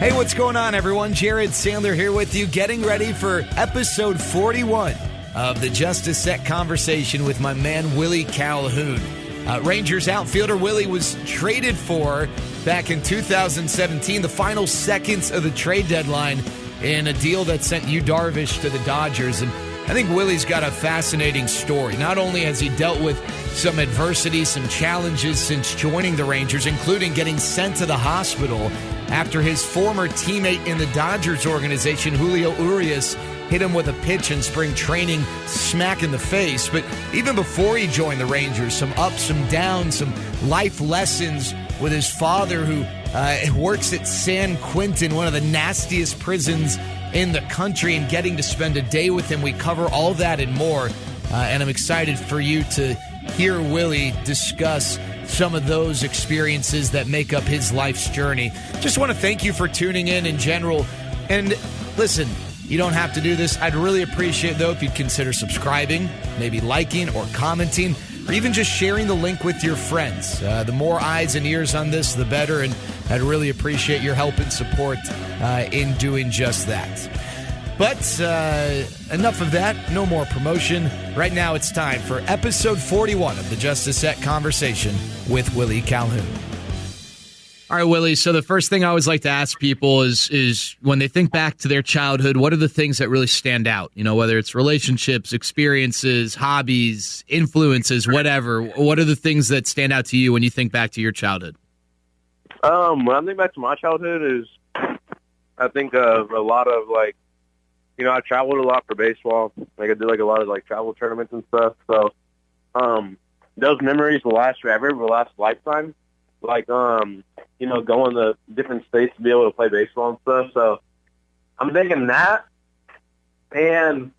Hey, what's going on, everyone? Jared Sandler here with you, getting ready for episode 41 of the Just a Sec conversation with my man, Willie Calhoun. Rangers outfielder Willie was traded for back in 2017, the final seconds of the trade deadline, in a deal that sent Yu Darvish to the Dodgers. And I think Willie's got a fascinating story. Not only has he dealt with some adversity, some challenges since joining the Rangers, including getting sent to the hospital after his former teammate in the Dodgers organization, Julio Urias, hit him with a pitch in spring training, smack in the face. But even before he joined the Rangers, some ups, some downs, some life lessons with his father, who works at San Quentin, one of the nastiest prisons in the country, and getting to spend a day with him. We cover all that and more, and I'm excited for you to hear Willie discuss some of those experiences that make up his life's journey. Just want to thank you for tuning in general. And listen, you don't have to do this. I'd really appreciate, though, if you'd consider subscribing, maybe liking or commenting, or even just sharing the link with your friends. The more eyes and ears on this, the better, and I'd really appreciate your help and support in doing just that. But enough of that. No more promotion. Right now it's time for episode 41 of the Just a Sec conversation with Willie Calhoun. All right, Willie, so the first thing I always like to ask people is when they think back to their childhood, what are the things that really stand out? You know, whether it's relationships, experiences, hobbies, influences, whatever. What are the things that stand out to you when you think back to your childhood? When I think back to my childhood I think of a lot of, like, you know, I traveled a lot for baseball. Like, I did, like, a lot of, like, travel tournaments and stuff. So, those memories will last forever, will last a lifetime. Like, you know, going to different states to be able to play baseball and stuff. So, I'm thinking that. And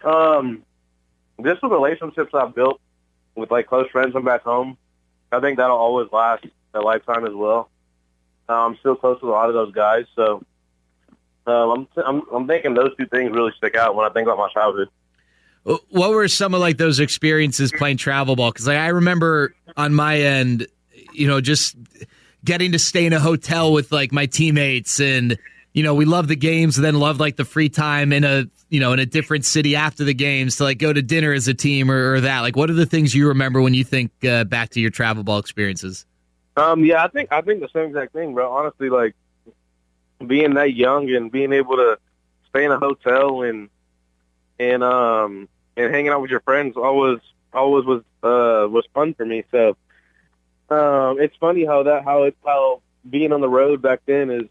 just the relationships I've built with, like, close friends from back home, I think that'll always last a lifetime as well. I'm still close with a lot of those guys, so I'm thinking those two things really stick out when I think about my childhood. What were some of, like, those experiences playing travel ball? Because, like, I remember on my end, you know, just getting to stay in a hotel with, like, my teammates, and, you know, we loved the games, and then loved, like, the free time in a different city after the games to, like, go to dinner as a team or that. Like, what are the things you remember when you think back to your travel ball experiences? Yeah, I think the same exact thing, bro. Honestly, like, being that young and being able to stay in a hotel and hanging out with your friends always was fun for me. So it's funny how being on the road back then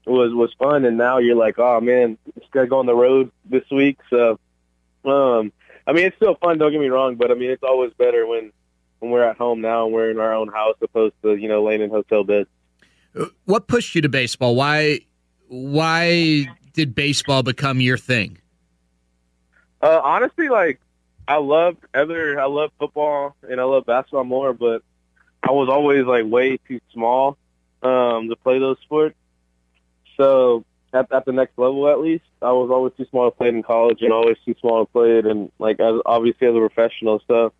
was fun, and now you're like, oh man, just gotta go on the road this week. So I mean, it's still fun. Don't get me wrong, but I mean, it's always better when we're at home now and we're in our own house opposed to, you know, laying in hotel beds. What pushed you to baseball? Why did baseball become your thing? Honestly, like, I love football and I love basketball more, but I was always, like, way too small to play those sports. So at the next level, at least, I was always too small to play it in college and always too small to play it, and, like, obviously as a professional. So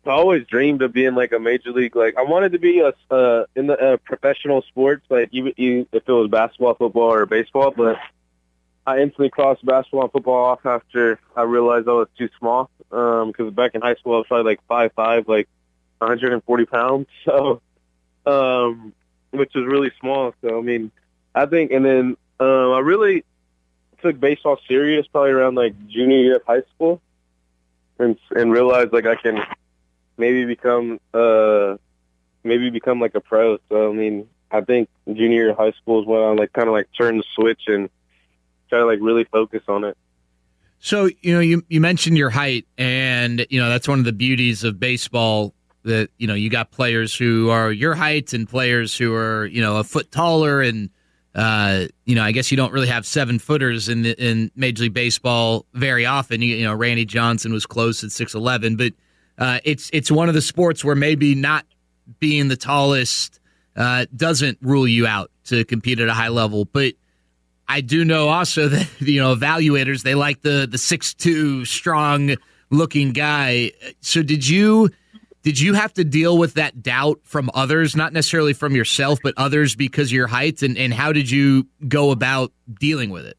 I always dreamed of being, like, a major league. Like, I wanted to be in the professional sports, like, even if it was basketball, football, or baseball. But I instantly crossed basketball and football off after I realized I was too small. Because back in high school, I was probably like 5'5", like 140 pounds. So, which is really small. So, I mean, I think, and then I really took baseball serious probably around, like, junior year of high school. And realize, like, I can maybe become like a pro. So I mean, I think junior year of high school is when I, like, kind of, like, turn the switch and try to, like, really focus on it. So, you know, you mentioned your height, and, you know, that's one of the beauties of baseball, that, you know, you got players who are your height and players who are, you know, a foot taller, and you know, I guess you don't really have 7-footers in Major League Baseball very often. You know, Randy Johnson was close at 6'11", but it's one of the sports where maybe not being the tallest doesn't rule you out to compete at a high level. But I do know also that, you know, evaluators, they like the 6'2", strong looking guy. So did you Did you have to deal with that doubt from others, not necessarily from yourself, but others because of your height? And how did you go about dealing with it?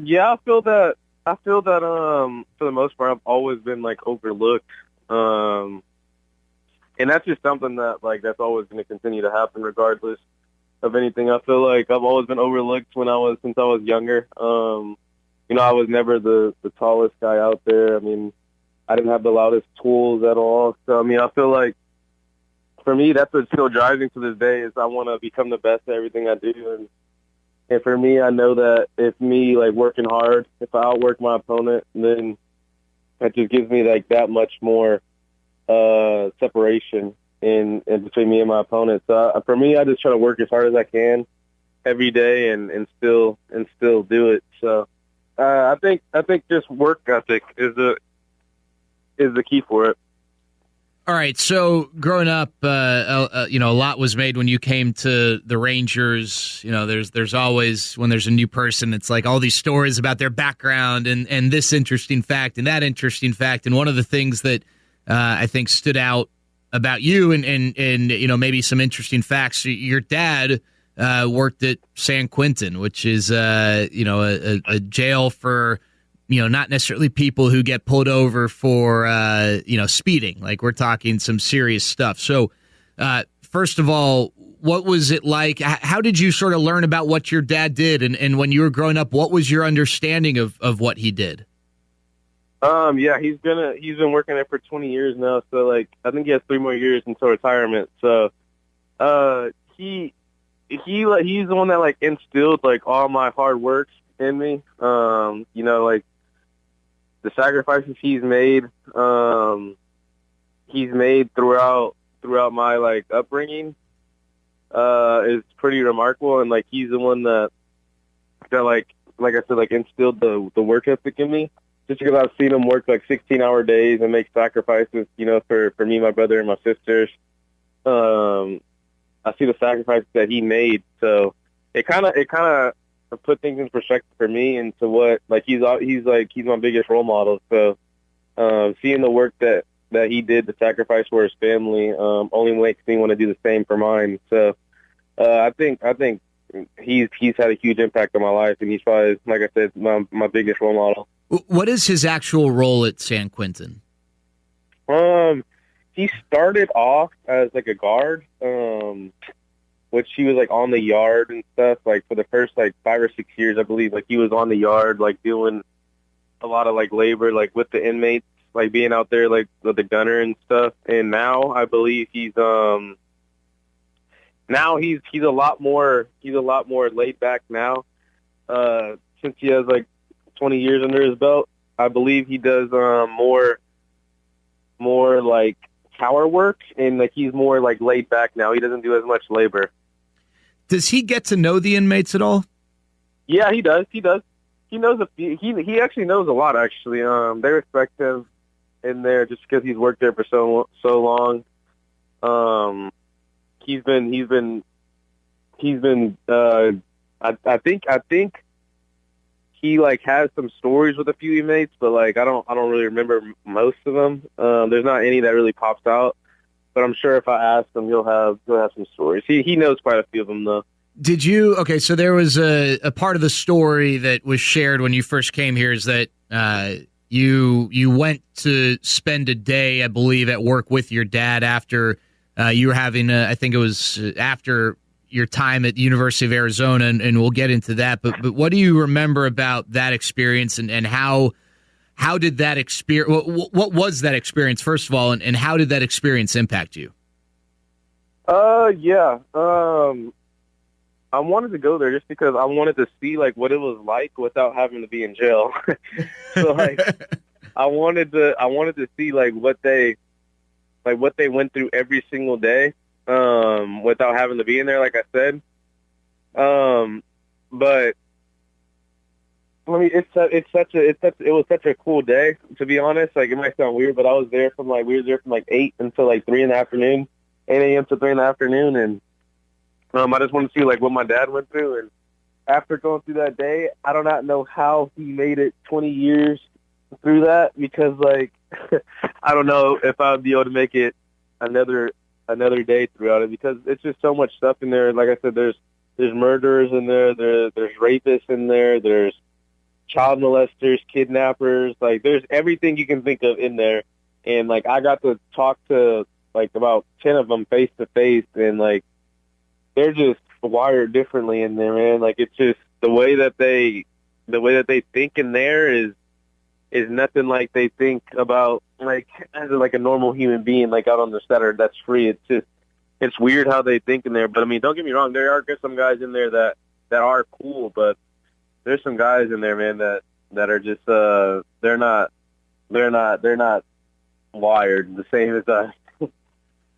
Yeah, I feel that. For the most part, I've always been like overlooked, and that's just something that that's always going to continue to happen regardless of anything. I feel like I've always been overlooked since I was younger. I was never the tallest guy out there. I mean, I didn't have the loudest tools at all. So, I mean, I feel like for me, that's what still drives me to this day is I want to become the best at everything I do. And for me, I know that if me, working hard, if I outwork my opponent, then that just gives me, that much more separation in between me and my opponent. So, for me, I just try to work as hard as I can every day and still do it. So, I think just work ethic is the key for it. All right. So growing up, a lot was made when you came to the Rangers. There's always, when there's a new person, it's like all these stories about their background and this interesting fact and that interesting fact. And one of the things that I think stood out about you and maybe some interesting facts, your dad worked at San Quentin, which is a jail for not necessarily people who get pulled over for speeding. Like, we're talking some serious stuff. So first of all, what was it like? How did you sort of learn about what your dad did? And when you were growing up, what was your understanding of what he did? Yeah, he's been working there for 20 years now. So I think he has 3 more years until retirement. So he's the one that instilled all my hard work in me. The sacrifices he's made throughout my upbringing is pretty remarkable. And he's the one that like I said, instilled the work ethic in me. Just because I've seen him work 16-hour days and make sacrifices, for me, my brother, and my sisters. I see the sacrifices that he made, so it kind of put things in perspective for me into what he's my biggest role model. So seeing the work that he did, the sacrifice for his family, only makes me want to do the same for mine. So I think he's had a huge impact on my life, and he's probably, like I said, my biggest role model. What is his actual role at San Quentin? He started off as a guard, which he was on the yard and stuff. For the first 5 or 6 years, I believe, he was on the yard, doing a lot of labor, with the inmates, being out there, with the gunner and stuff. And now I believe he's a lot more laid back now. Since he has 20 years under his belt, I believe he does more tower work, and he's more laid back now. He doesn't do as much labor. Does he get to know the inmates at all? Yeah, he does. He knows he actually knows a lot. Actually, they respect him in there just because he's worked there for so long. He's been. I think he has some stories with a few inmates, but I don't really remember most of them. There's not any that really pops out, but I'm sure if I ask him, he'll have some stories. He knows quite a few of them though. Did you? Okay, so there was a part of the story that was shared when you first came here is that you went to spend a day, I believe, at work with your dad after you were having I think it was after your time at the University of Arizona, and we'll get into that. But what do you remember about that experience, and how did that experience? What was that experience, first of all, and how did that experience impact you? Yeah. I wanted to go there just because I wanted to see what it was like without having to be in jail. So I wanted to see what they went through every single day. Without having to be in there, like I said. But I mean, it was such a cool day, to be honest. It might sound weird, but I was there we were there from 8 until 3 in the afternoon, 8 a.m. to 3 in the afternoon, and I just wanted to see what my dad went through. And after going through that day, I do not know how he made it 20 years through that, because I don't know if I would be able to make it another day throughout it, because it's just so much stuff in there. Like I said, there's murderers in there, there's rapists in there's child molesters, kidnappers, like there's everything you can think of in there. And like I got to talk to like about 10 of them face to face, and like they're just wired differently in there, man. Like it's just the way that they think in there is nothing like they think about like as like a normal human being like out on the set that's free. It's weird how they think in there. But I mean, don't get me wrong, there are some guys in there that are cool, but there's some guys in there, man, that are just they're not wired the same as us.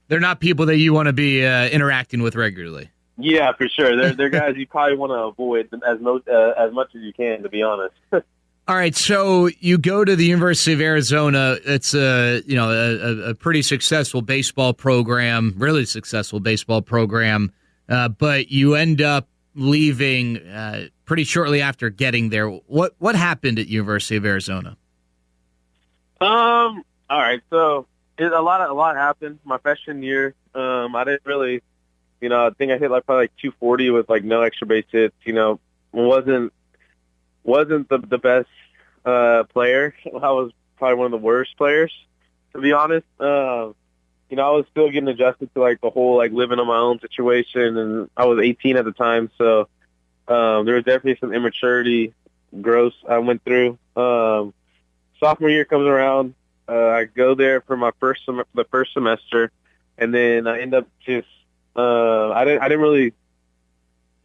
They're not people that you want to be interacting with regularly. Yeah, for sure. They're guys you probably want to avoid as much as you can, to be honest. All right, so you go to the University of Arizona. It's a pretty successful baseball program, really successful baseball program, but you end up leaving pretty shortly after getting there. What happened at University of Arizona? All right, so a lot happened my freshman year. I didn't really, I think I hit probably 240 with no extra base hits. Wasn't the best player. I was probably one of the worst players, to be honest. I was still getting adjusted to the whole living on my own situation, and I was 18 at the time, so there was definitely some immaturity growth I went through. Sophomore year comes around. I go there for the first semester, and then I end up just I didn't really.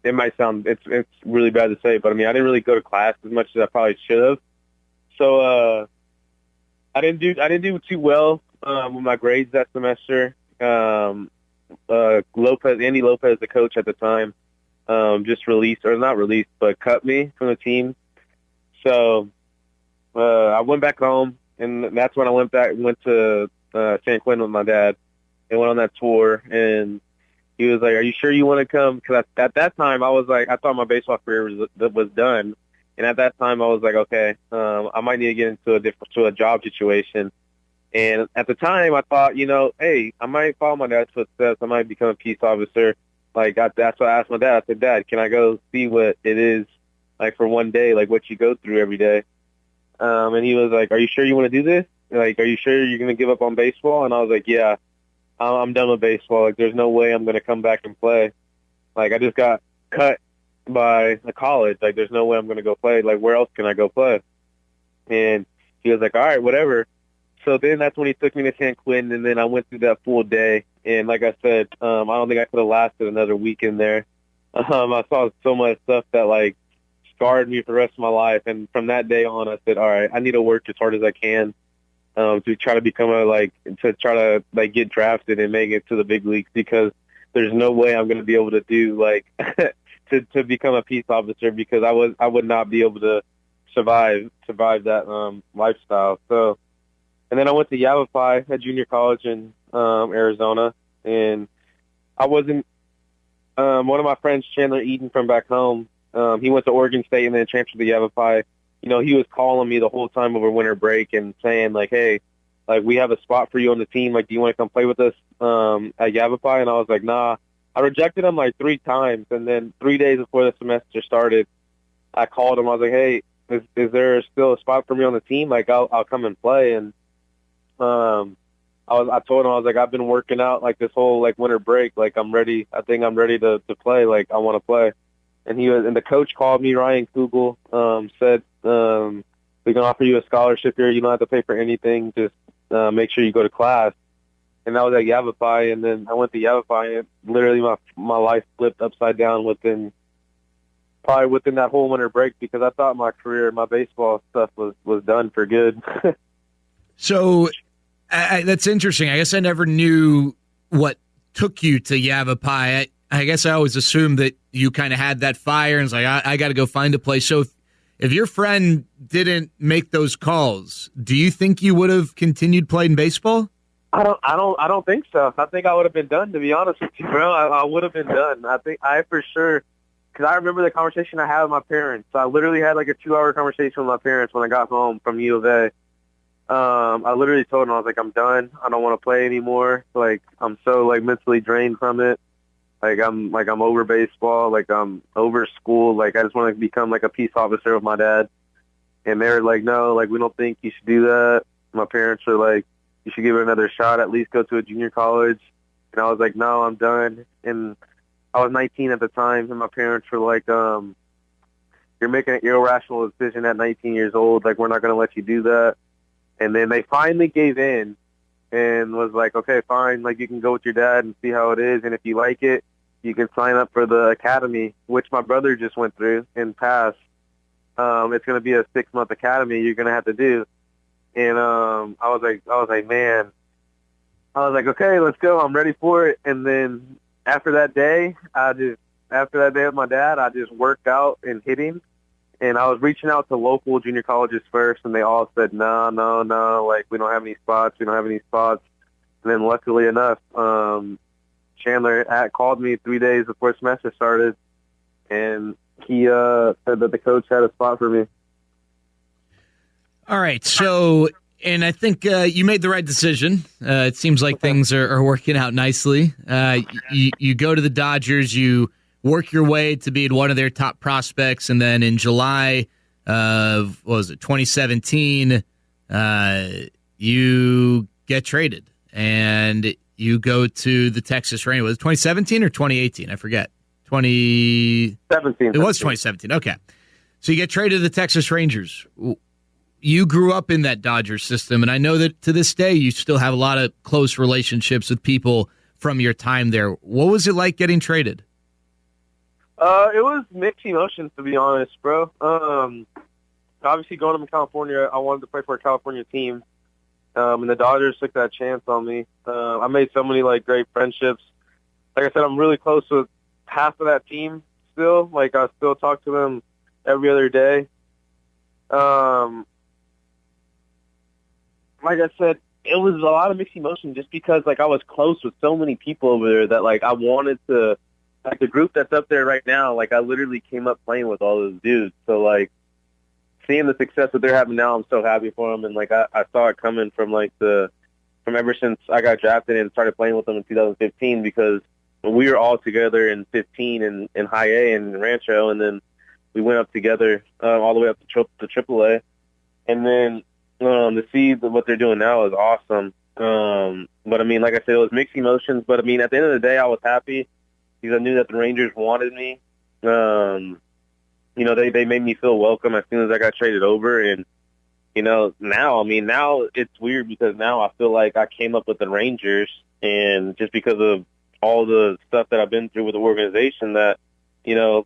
It might sound it's really bad to say, but I mean I didn't really go to class as much as I probably should have. So I didn't do too well with my grades that semester. Andy Lopez, the coach at the time, just but cut me from the team. So I went back home, and that's when I went to San Quentin with my dad and went on that tour. And he was like, "Are you sure you want to come?" Because at that time I was like, I thought my baseball career was done. And at that time, I was like, okay, I might need to get into a job situation. And at the time, I thought, hey, I might follow my dad's footsteps. I might become a peace officer. That's what I asked my dad. I said, "Dad, can I go see what it is for one day, what you go through every day?" And he was like, "Are you sure you want to do this? Are you sure you're going to give up on baseball?" And I was like, "Yeah, I'm done with baseball. There's no way I'm going to come back and play. I just got cut by a college. There's no way I'm going to go play. Where else can I go play?" And he was like, "All right, whatever." So then that's when he took me to San Quentin, and then I went through that full day. And like I said, I don't think I could have lasted another week in there. I saw so much stuff that scarred me for the rest of my life. And from that day on, I said, all right, I need to work as hard as I can to try to become get drafted and make it to the big leagues, because there's no way I'm going to be able to do to become a peace officer, because I would not be able to survive that lifestyle. So, and then I went to Yavapai, a junior college in Arizona, and I wasn't. One of my friends, Chandler Eaton from back home, he went to Oregon State and then transferred to Yavapai. He was calling me the whole time over winter break and saying "Hey, we have a spot for you on the team. Do you want to come play with us at Yavapai?" And I was like, "Nah." I rejected him 3 times, and then 3 days before the semester started, I called him. I was like, "Hey, is there still a spot for me on the team? I'll come and play." And I told him, I was like, "I've been working out this whole winter break. I'm ready. I think I'm ready to play. I want to play." And the coach called me, Ryan Kugel, said, "We can offer you a scholarship here. You don't have to pay for anything. Just make sure you go to class." And that was at Yavapai, and then I went to Yavapai, and literally my life flipped upside down within that whole winter break, because I thought my career, my baseball stuff was done for good. So that's interesting. I guess I never knew what took you to Yavapai. I guess I always assumed that you kind of had that fire and was like, I got to go find a place. So if your friend didn't make those calls, do you think you would have continued playing baseball? I don't think so. I think I would have been done, to be honest with you, bro. I would have been done. I think for sure, because I remember the conversation I had with my parents. I literally had a 2-hour conversation with my parents when I got home from U of A. I literally told him, I was like, I'm done. I don't want to play anymore. Like, I'm so like mentally drained from it. I'm over baseball. Like, I'm over school. Like, I just want to become like a peace officer with my dad. And they were like, no, like, we don't think you should do that. My parents were like, you should give it another shot, at least go to a junior college. And I was like, no, I'm done. And I was 19 at the time, and my parents were like, you're making an irrational decision at 19 years old. Like, we're not going to let you do that. And then they finally gave in and was like, okay, fine. Like, you can go with your dad and see how it is. And if you like it, you can sign up for the academy, which my brother just went through and passed. It's going to be a 6-month academy you're going to have to do. And I was like, man, I was like, okay, let's go. I'm ready for it. And then after that day with my dad, I just worked out and hit him. And I was reaching out to local junior colleges first, and they all said, no, like, we don't have any spots. And then luckily enough, Chandler called me 3 days before semester started, and he said that the coach had a spot for me. All right, so, and I think you made the right decision. It seems like things are working out nicely. You go to the Dodgers, you work your way to being one of their top prospects, and then in July of, 2017, you get traded, and you go to the Texas Rangers. Was it 2017 or 2018? I forget. 2017. It was 2017. Okay. So you get traded to the Texas Rangers. You grew up in that Dodgers system, and I know that to this day you still have a lot of close relationships with people from your time there. What was it like getting traded? It was mixed emotions, to be honest, bro. Obviously, going to California, I wanted to play for a California team, and the Dodgers took that chance on me. I made so many like great friendships. Like I said, I'm really close with half of that team still. Like, I still talk to them every other day. Like I said, it was a lot of mixed emotions just because like I was close with so many people over there that like I wanted to. Like, the group that's up there right now, like, I literally came up playing with all those dudes. So, like, seeing the success that they're having now, I'm so happy for them. And, like, I saw it coming from ever since I got drafted and started playing with them in 2015, because we were all together in 15 in High A and Rancho, and then we went up together all the way up to AAA. And then to see what they're doing now is awesome. But, I mean, like I said, it was mixed emotions. But, I mean, at the end of the day, I was happy, because I knew that the Rangers wanted me. They made me feel welcome as soon as I got traded over. And, now it's weird because now I feel like I came up with the Rangers, and just because of all the stuff that I've been through with the organization that, I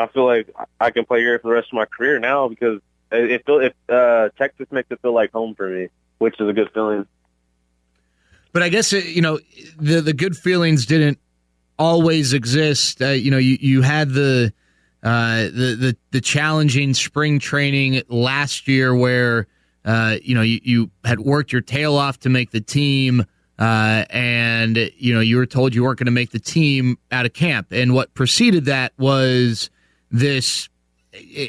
feel like I can play here for the rest of my career now, because Texas makes it feel like home for me, which is a good feeling. But I guess, the good feelings didn't always exist. You had the challenging spring training last year where you had worked your tail off to make the team, and you were told you weren't going to make the team out of camp. And what preceded that was this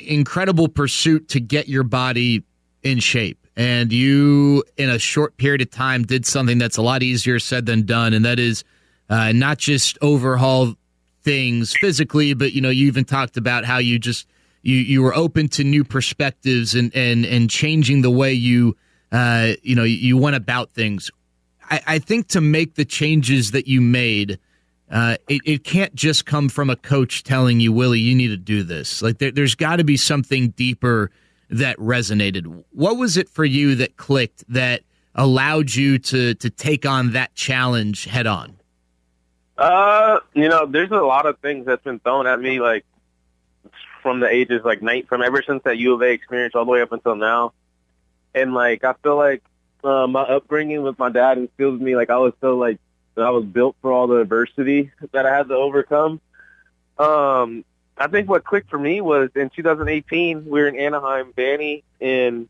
incredible pursuit to get your body in shape. And you, in a short period of time, did something that's a lot easier said than done, and that is not just overhaul things physically, but you even talked about how you were open to new perspectives and changing the way you went about things. I think to make the changes that you made, it can't just come from a coach telling you, Willie, you need to do this. Like, there's got to be something deeper that resonated. What was it for you that clicked, that allowed you to take on that challenge head on? There's a lot of things that's been thrown at me, like, from the ages, like, from ever since that U of A experience all the way up until now. And, like, I feel like my upbringing with my dad instilled in me, like, I was built for all the adversity that I had to overcome. I think what clicked for me was in 2018, we were in Anaheim, Danny and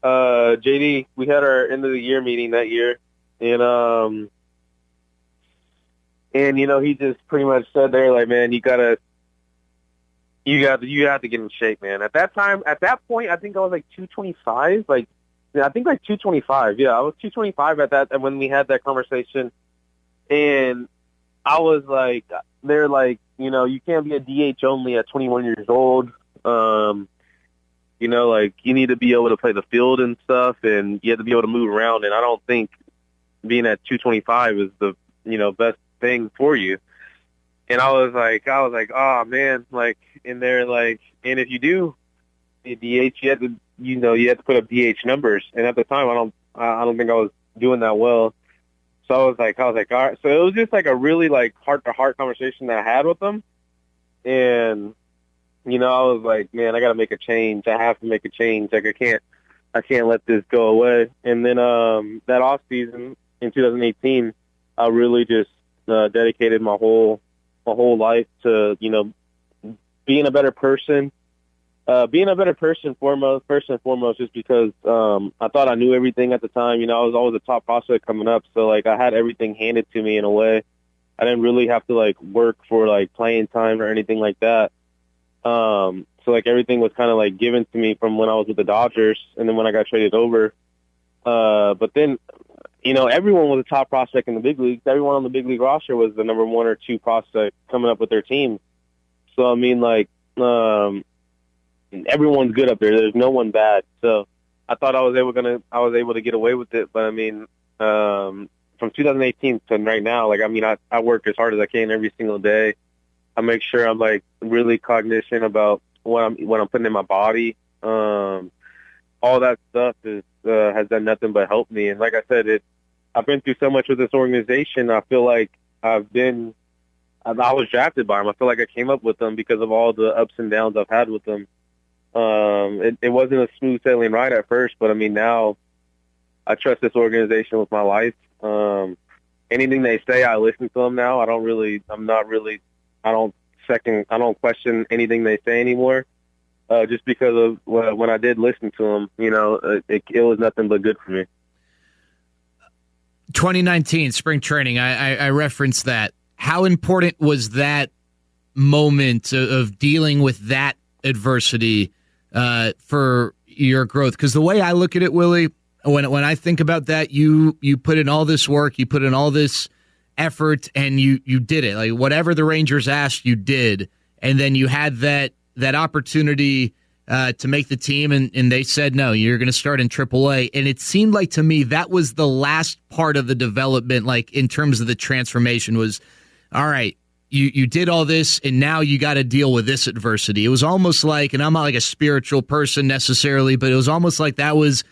JD, we had our end of the year meeting that year. And he just pretty much said there, like, man, you have to get in shape, man. At that point, I think I was like 225. Like, I think like 225. Yeah, I was 225 at that when we had that conversation, and I was like, they're like, you can't be a DH only at 21 years old. Like you need to be able to play the field and stuff, and you have to be able to move around. And I don't think being at 225 is the best thing for you. And I was like, oh man, like, and they're like, and if you do a DH, you have to, you have to put up DH numbers. And at the time, I don't think I was doing that well. So I was like, all right. So it was just like a really like heart-to-heart conversation that I had with them. And, I was like, man, I got to make a change. I have to make a change. Like I can't let this go away. And then that off season in 2018, I really just dedicated my whole life to, being a better person. First and foremost, just because I thought I knew everything at the time. I was always a top prospect coming up, so like I had everything handed to me in a way. I didn't really have to like work for like playing time or anything like that. So like everything was kind of like given to me from when I was with the Dodgers, and then when I got traded over. But then, everyone was a top prospect in the big leagues. Everyone on the big league roster was the number 1 or 2 prospect coming up with their team. So I mean, like. Everyone's good up there. There's no one bad. So I thought I was able to get away with it. But I mean, from 2018 to right now, like, I mean, I work as hard as I can every single day. I make sure I'm like really cognizant about what I'm putting in my body. All that stuff has done nothing but help me. And like I said, I've been through so much with this organization. I feel like I was drafted by them. I feel like I came up with them because of all the ups and downs I've had with them. It wasn't a smooth sailing ride at first, but I mean, now I trust this organization with my life. Anything they say, I listen to them now. I don't question anything they say anymore. Just because of when I did listen to them, it was nothing but good for me. 2019 spring training. I referenced that. How important was that moment of dealing with that adversity for your growth? Because the way I look at it, Willie, when I think about that, you put in all this work, you put in all this effort, and you did it. Like whatever the Rangers asked, you did, and then you had that opportunity to make the team, and they said no, you're going to start in AAA. And it seemed like to me that was the last part of the development, like in terms of the transformation, was all right. You did all this, and now you got to deal with this adversity. It was almost like, and I'm not like a spiritual person necessarily, but it was almost like that was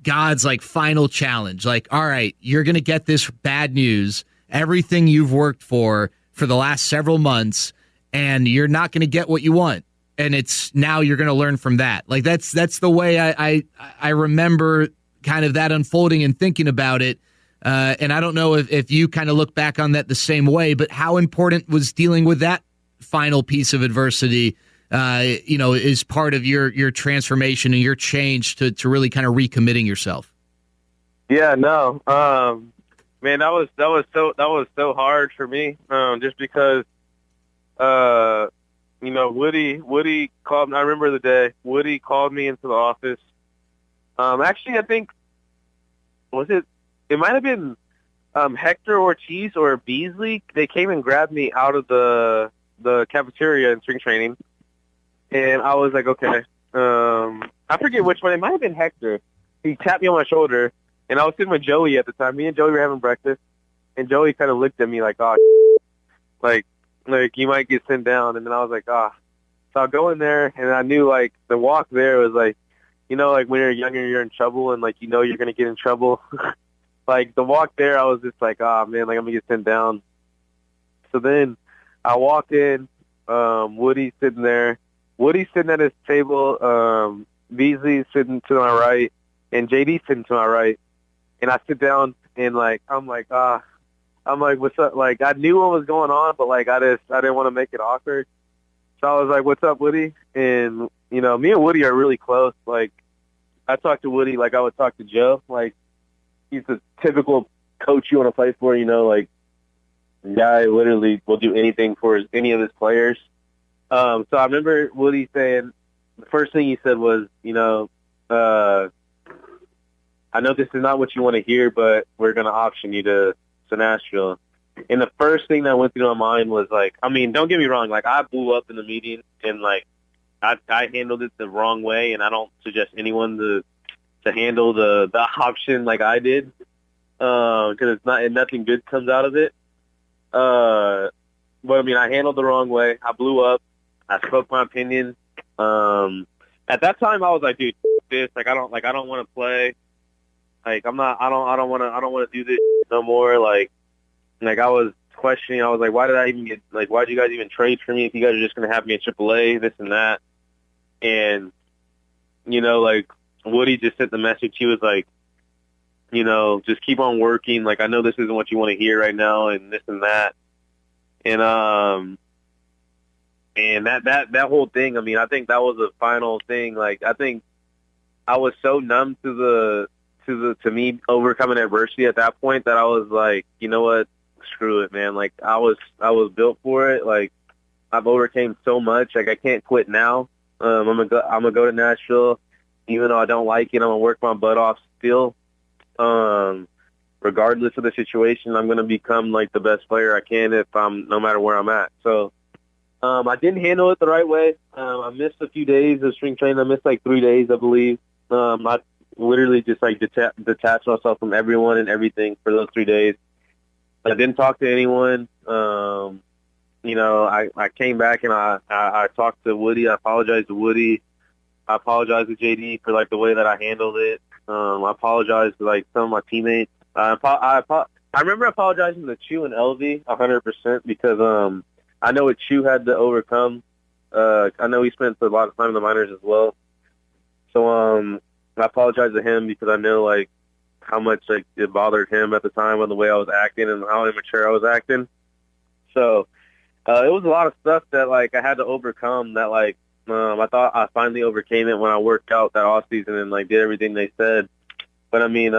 God's like final challenge. Like, all right, you're going to get this bad news, everything you've worked for the last several months, and you're not going to get what you want. And it's now you're going to learn from that. Like that's the way I remember kind of that unfolding and thinking about it. And I don't know if you kind of look back on that the same way, but how important was dealing with that final piece of adversity, is part of your transformation and your change to really kind of recommitting yourself? Yeah, no, man, that was so hard for me, just because, Woody called me. I remember the day Woody called me into the office. Actually, I think it might have been Hector Ortiz or Beasley. They came and grabbed me out of the cafeteria in spring training, and I was like, okay. I forget which one. It might have been Hector. He tapped me on my shoulder, and I was sitting with Joey at the time. Me and Joey were having breakfast, and Joey kind of looked at me like, oh, like you might get sent down. And then I was like, ah. So I go in there, and I knew like the walk there was like, like when you're younger, you're in trouble, and like you're gonna get in trouble. Like the walk there, I was just like, oh man, like I'm gonna get sent down. So then I walked in, Woody's sitting there. Woody's sitting at his table, Beasley's sitting to my right, and JD's sitting to my right. And I sit down, and like I'm like, what's up? Like I knew what was going on, but like I didn't want to make it awkward. So I was like, what's up, Woody? And me and Woody are really close. Like I talk to Woody like I would talk to Joe. Like he's the typical coach you want to play for, like the guy literally will do anything for any of his players. So I remember Woody saying, the first thing he said was, I know this is not what you want to hear, but we're going to auction you to Nashville. And the first thing that went through my mind was, like, I mean, don't get me wrong. Like, I blew up in the meeting, and, like, I handled it the wrong way, and I don't suggest anyone to handle the option like I did, because it's not, and nothing good comes out of it. But I mean, I handled the wrong way. I blew up. I spoke my opinion. At that time, I was like, dude, this, like, I don't want to play. Like, I don't want to do this no more. Like I was questioning. I was like, why did you guys even trade for me if you guys are just going to have me in AAA, this and that? And, you know, like, Woody just sent the message. He was like, you know, just keep on working. Like, I know this isn't what you want to hear right now, and this and that. And that whole thing, I mean, I think that was the final thing. Like, I think I was so numb to me overcoming adversity at that point that I was like, you know what, screw it, man. Like, I was built for it. Like, I've overcame so much. Like, I can't quit now. I'm gonna go to Nashville, even though I don't like it. I'm gonna work my butt off still. Regardless of the situation, I'm gonna become like the best player I can no matter where I'm at. So, I didn't handle it the right way. I missed a few days of spring training. I missed like 3 days, I believe. I literally just like detached myself from everyone and everything for those 3 days. I didn't talk to anyone. You know, I came back and I talked to Woody. I apologized to Woody. I apologized to JD for like the way that I handled it. I apologized to like some of my teammates. I remember apologizing to Chu and LV 100% because I know what Chu had to overcome. I know he spent a lot of time in the minors as well. So I apologize to him because I know like how much like it bothered him at the time on the way I was acting and how immature I was acting. So it was a lot of stuff that like I had to overcome that like I thought I finally overcame it when I worked out that off season and like did everything they said. But I mean,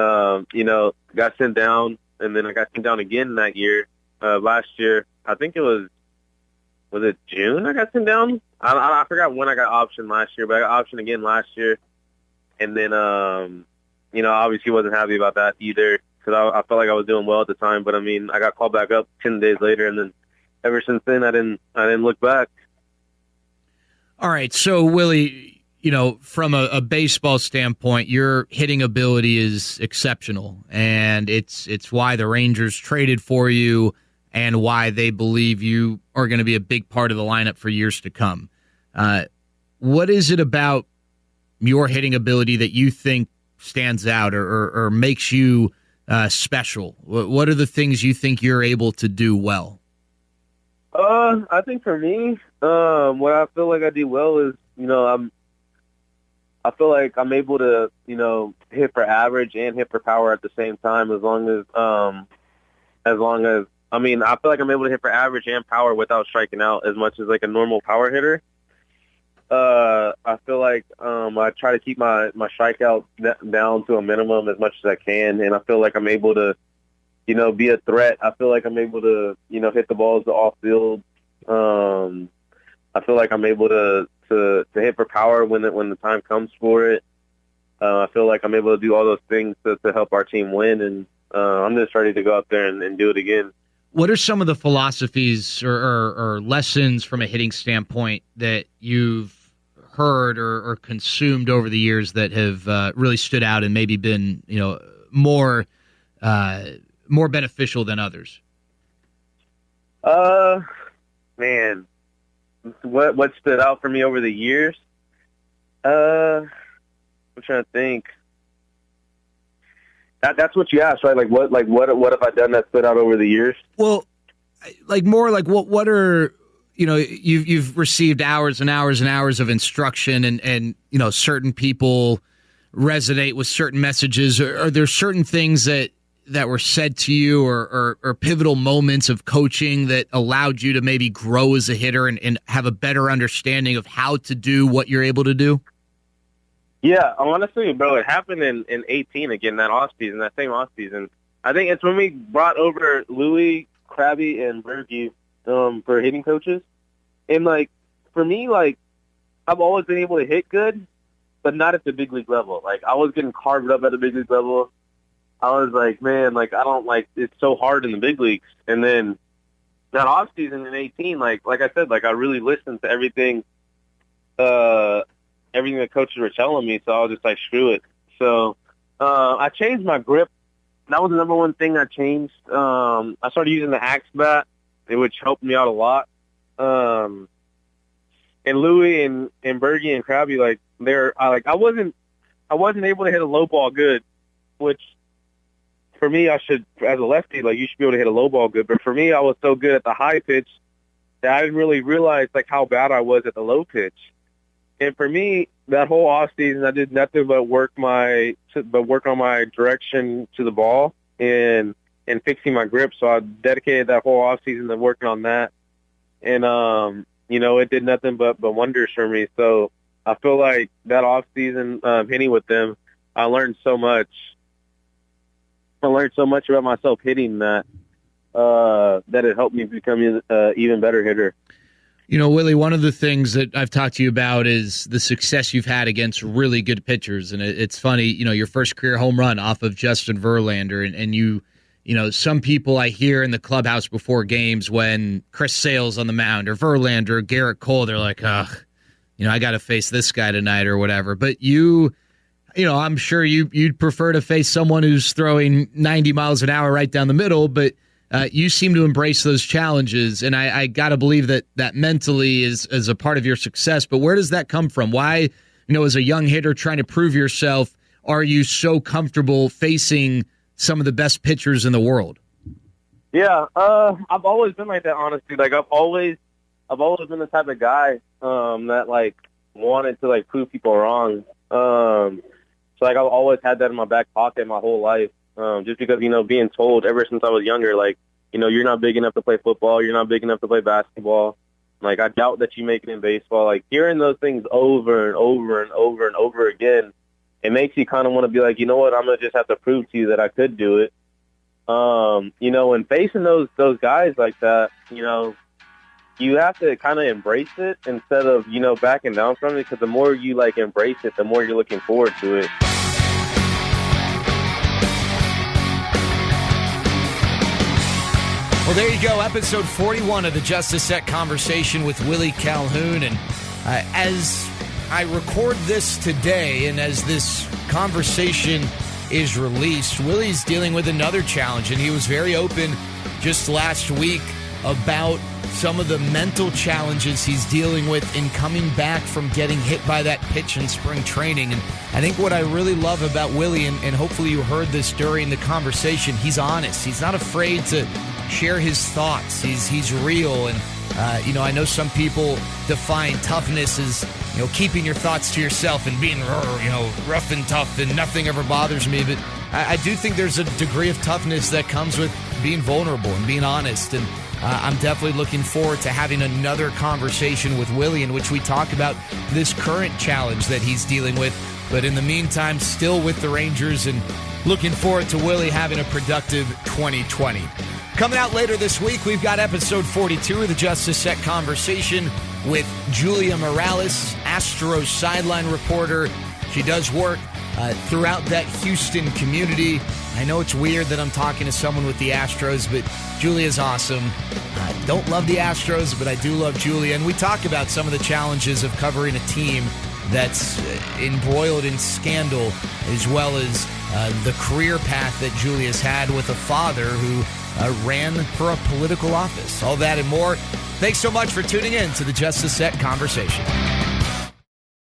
you know, got sent down and then I got sent down again that year. Last year, I think it was it June I got sent down? I forgot when I got optioned last year, but I got optioned again last year. And then, you know, obviously wasn't happy about that either because I felt like I was doing well at the time. But, I mean, I got called back up 10 days later, and then ever since then I didn't look back. All right, so, Willie, you know, from a baseball standpoint, your hitting ability is exceptional, and it's why the Rangers traded for you and why they believe you are going to be a big part of the lineup for years to come. What is it about your hitting ability that you think stands out or makes you special? What are the things you think you're able to do well? I think for me, what I feel like I do well is, you know, I feel like I'm able to, you know, hit for average and hit for power at the same time as long as I mean, I feel like I'm able to hit for average and power without striking out as much as like a normal power hitter. I feel like I try to keep my strikeout down to a minimum as much as I can, and I feel like I'm able to, you know, be a threat. I feel like I'm able to, you know, hit the balls to off field. I feel like I'm able to hit for power when the time comes for it. I feel like I'm able to do all those things to help our team win, and I'm just ready to go out there and do it again. What are some of the philosophies or lessons from a hitting standpoint that you've heard or consumed over the years that have really stood out and maybe been, you know, more beneficial than others? Man, what stood out for me over the years? I'm trying to think. That's what you asked, right? Like what have I done that stood out over the years? Well, like more like what are, you know, you've received hours and hours and hours of instruction and you know, certain people resonate with certain messages. Are there certain things that were said to you or pivotal moments of coaching that allowed you to maybe grow as a hitter and have a better understanding of how to do what you're able to do? Yeah, honestly, bro, it happened in 18 again, that same off season. I think it's when we brought over Louis, Krabby, and Berkey for hitting coaches. And, like, for me, like, I've always been able to hit good, but not at the big league level. Like, I was getting carved up at the big league level. I was like, man, like, I don't like, it's so hard in the big leagues. And then that off season in 18, like I said, like, I really listened to everything the coaches were telling me. So I was just like, screw it. So I changed my grip. That was the number one thing I changed. I started using the axe bat, which helped me out a lot. And Louie and Bergie and Krabby, like, I wasn't able to hit a low ball good, which for me, I should, as a lefty, like, you should be able to hit a low ball good. But for me, I was so good at the high pitch that I didn't really realize, like, how bad I was at the low pitch. And for me, that whole off season, I did nothing but work on my direction to the ball and fixing my grip. So I dedicated that whole off season to working on that. And, it did nothing but wonders for me. So I feel like that off season, hitting with them, I learned so much. I learned so much about myself hitting that it helped me become an even better hitter. Willie, one of the things that I've talked to you about is the success you've had against really good pitchers. And it's funny, your first career home run off of Justin Verlander. And some people I hear in the clubhouse before games when Chris Sale's on the mound or Verlander or Garrett Cole, they're like, ugh, I got to face this guy tonight or whatever. But I'm sure you'd prefer to face someone who's throwing 90 miles an hour right down the middle, but you seem to embrace those challenges, and I got to believe that mentally is a part of your success. But where does that come from? Why, as a young hitter trying to prove yourself, are you so comfortable facing some of the best pitchers in the world? Yeah, I've always been like that, honestly. Like, I've always been the type of guy that, like, wanted to, like, prove people wrong. So, like, I've always had that in my back pocket my whole life. Just because, being told ever since I was younger, like, you're not big enough to play football, you're not big enough to play basketball. Like, I doubt that you make it in baseball. Like, hearing those things over and over and over and over again, it makes you kind of want to be like, you know what, I'm going to just have to prove to you that I could do it. And facing those guys like that, you have to kind of embrace it instead of, backing down from it, because the more you, like, embrace it, the more you're looking forward to it. Well, there you go, episode 41 of the Just a Sec Conversation with Willie Calhoun. And as I record this today and as this conversation is released, Willie's dealing with another challenge, and he was very open just last week about some of the mental challenges he's dealing with in coming back from getting hit by that pitch in spring training. And I think what I really love about Willie, and hopefully you heard this during the conversation, he's honest. He's not afraid to share his thoughts. He's real. And, I know some people define toughness as, keeping your thoughts to yourself and being, rough and tough and nothing ever bothers me. But I do think there's a degree of toughness that comes with being vulnerable and being honest. And I'm definitely looking forward to having another conversation with Willie in which we talk about this current challenge that he's dealing with. But in the meantime, still with the Rangers, and looking forward to Willie having a productive 2020. Coming out later this week, we've got episode 42 of the Just a Sec Conversation with Julia Morales, Astros sideline reporter. She does work throughout that Houston community. I know it's weird that I'm talking to someone with the Astros, but Julia's awesome. I don't love the Astros, but I do love Julia. And we talk about some of the challenges of covering a team that's embroiled in scandal, as well as the career path that Julia's had with a father who ran for a political office. All that and more. Thanks so much for tuning in to the Just a Sec Conversation.